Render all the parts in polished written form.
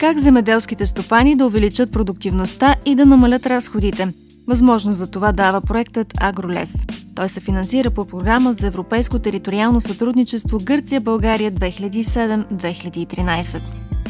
Как земеделските стопани да увеличат продуктивността и да намалят разходите? Възможност за това дава проектът Агролес. Той се финансира по програма за европейско териториално сътрудничество Гърция-България 2007-2013.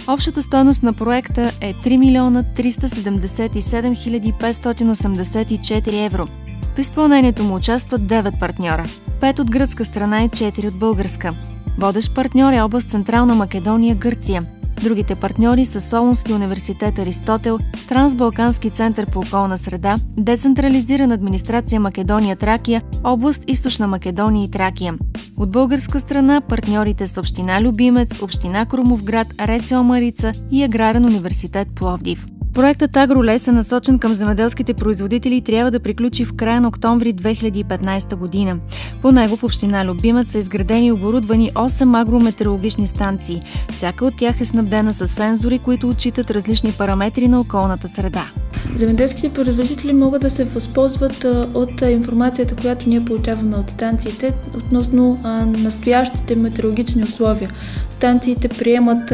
Общата стойност на проекта е 3 милиона 377 584 евро. В изпълнението му участват 9 партньора, 5 от гръцка страна и 4 от българска. Водещ партньор е област Централна Македония, Гърция. Другите партньори са Солунски университет Аристотел, Трансбалкански център по околна среда, Децентрализирана администрация Македония Тракия, област Източна Македония и Тракия. От българска страна партньорите са Община Любимец, Община Крумовград, РСО Марица и Аграрен университет Пловдив. Проектът Агролес е насочен към земеделските производители и трябва да приключи в края на октомври 2015 година. По него в община Любимец са изградени и оборудвани 8 агрометеорологични станции. Всяка от тях е снабдена с сензори, които отчитат различни параметри на околната среда. Земеделските производители могат да се възползват от информацията, която ние получаваме от станциите относно настоящите метеорологични условия. Станциите приемат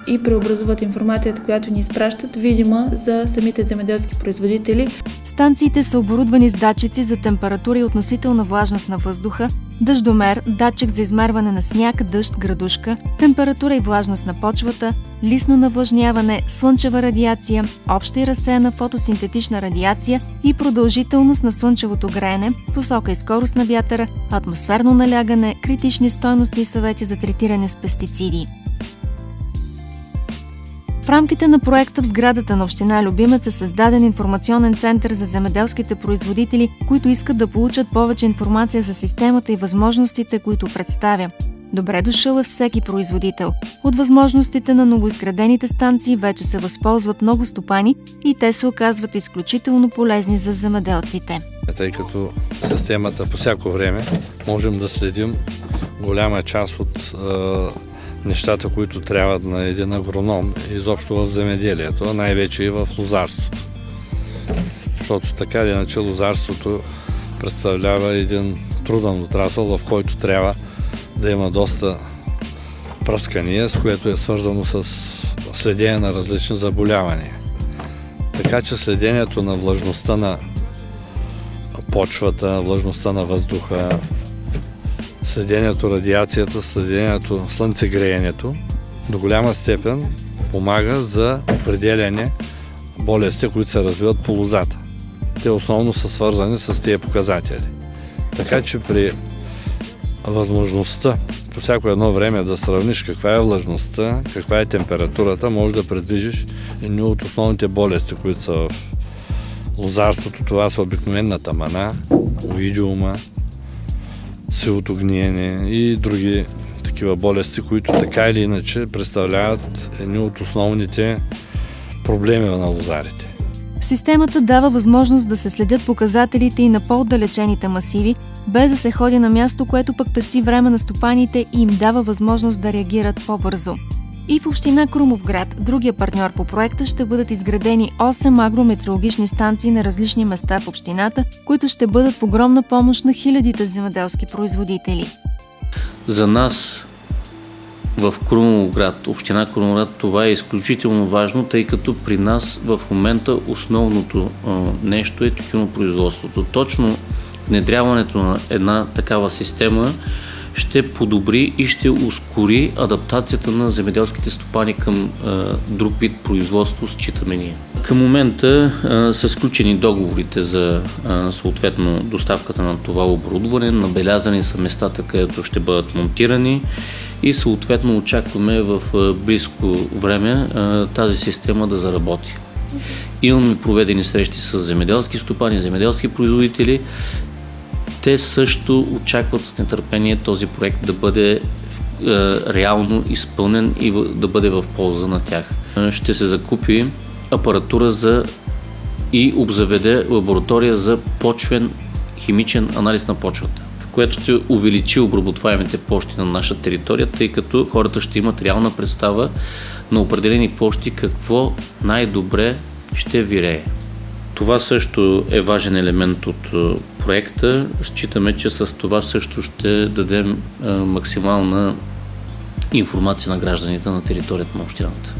и преобразуват информацията, която ни изпращат, видима за самите земеделски производители. Станциите са оборудвани с датчици за температура и относителна влажност на въздуха, дъждомер, датчик за измерване на сняг, дъжд, градушка, температура и влажност на почвата, лисно навлажняване, слънчева радиация, обща и разсеяна фотосинтетична радиация и продължителност на слънчевото греене, посока и скорост на вятъра, атмосферно налягане, критични стойности и съвети за третиране с пестициди. В рамките на проекта в сградата на община Любимец е създаден информационен център за земеделските производители, които искат да получат повече информация за системата и възможностите, които представя. Добре дошъл е всеки производител. От възможностите на новоизградените станции вече се възползват много стопани и те се оказват изключително полезни за земеделците. Тъй като системата по всяко време можем да следим голяма част от нещата, които трябват на един агроном, изобщо в земеделието, най-вече и в лозарството. Защото така или иначе лозарството представлява един труден отрасъл, в който трябва да има доста пръскания, с което е свързано с следение на различни заболявания. Така че следението на влажността на почвата, влажността на въздуха, следението радиацията, следението слънцегреенето до голяма степен помага за определяне болестите, които се развиват по лозата. Те основно са свързани с тези показатели. Така че при възможността по всяко едно време да сравниш каква е влажността, каква е температурата, можеш да предвижиш едни от основните болести, които са в лозарството. Това са обикновената мана, овидиума, сивото гниене и други такива болести, които така или иначе представляват едни от основните проблеми на лозарите. Системата дава възможност да се следят показателите и на по-отдалечените масиви, без да се ходи на място, което пък пести време на стопаните и им дава възможност да реагират по-бързо. И в община Крумовград, другия партньор по проекта, ще бъдат изградени 8 агрометеорологични станции на различни места в общината, които ще бъдат в огромна помощ на хилядите земеделски производители. За нас в Крумовград, община Крумовград, това е изключително важно, тъй като при нас в момента основното нещо е тютюнопроизводството. Точно внедряването на една такава система ще подобри и ще ускори адаптацията на земеделските стопани към друг вид производство, считаме ние. Към момента са сключени договорите за съответно доставката на това оборудване, набелязани са местата, където ще бъдат монтирани и съответно очакваме в близко време тази система да заработи. Имаме проведени срещи с земеделски стопани, земеделски производители. Те също очакват с нетърпение този проект да бъде реално изпълнен и да бъде в полза на тях. Ще се закупи апаратура и обзаведе лаборатория за почвен химичен анализ на почвата, което ще увеличи обработваемите площи на наша територия, тъй като хората ще имат реална представа на определени площи какво най-добре ще вирее. Това също е важен елемент от проекта. Считаме, че с това също ще дадем максимална информация на гражданите на територията на общината.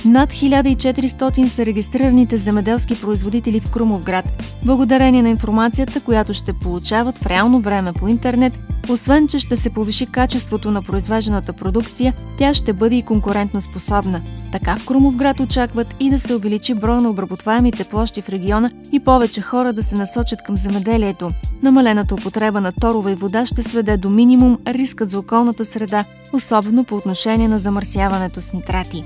Над 1400 са регистрираните земеделски производители в Крумовград. Благодарение на информацията, която ще получават в реално време по интернет, освен че ще се повиши качеството на произвежданата продукция, тя ще бъде и конкурентно способна. Така в Крумовград очакват и да се увеличи броя на обработваемите площи в региона и повече хора да се насочат към земеделието. Намалената употреба на торова и вода ще сведе до минимум рискът за околната среда, особено по отношение на замърсяването с нитрати.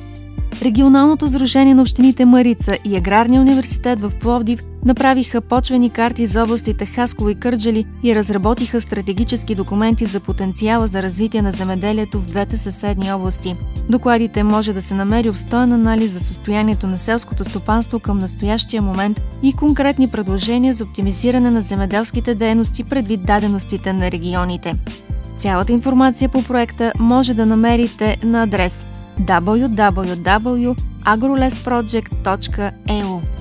Регионалното сдружение на общините Марица и Аграрния университет в Пловдив направиха почвени карти за областите Хасково и Кърджали и разработиха стратегически документи за потенциала за развитие на земеделието в двете съседни области. В докладите може да се намери обстоен анализ за състоянието на селското стопанство към настоящия момент и конкретни предложения за оптимизиране на земеделските дейности предвид даденостите на регионите. Цялата информация по проекта може да намерите на адрес www.agrolesproject.eu.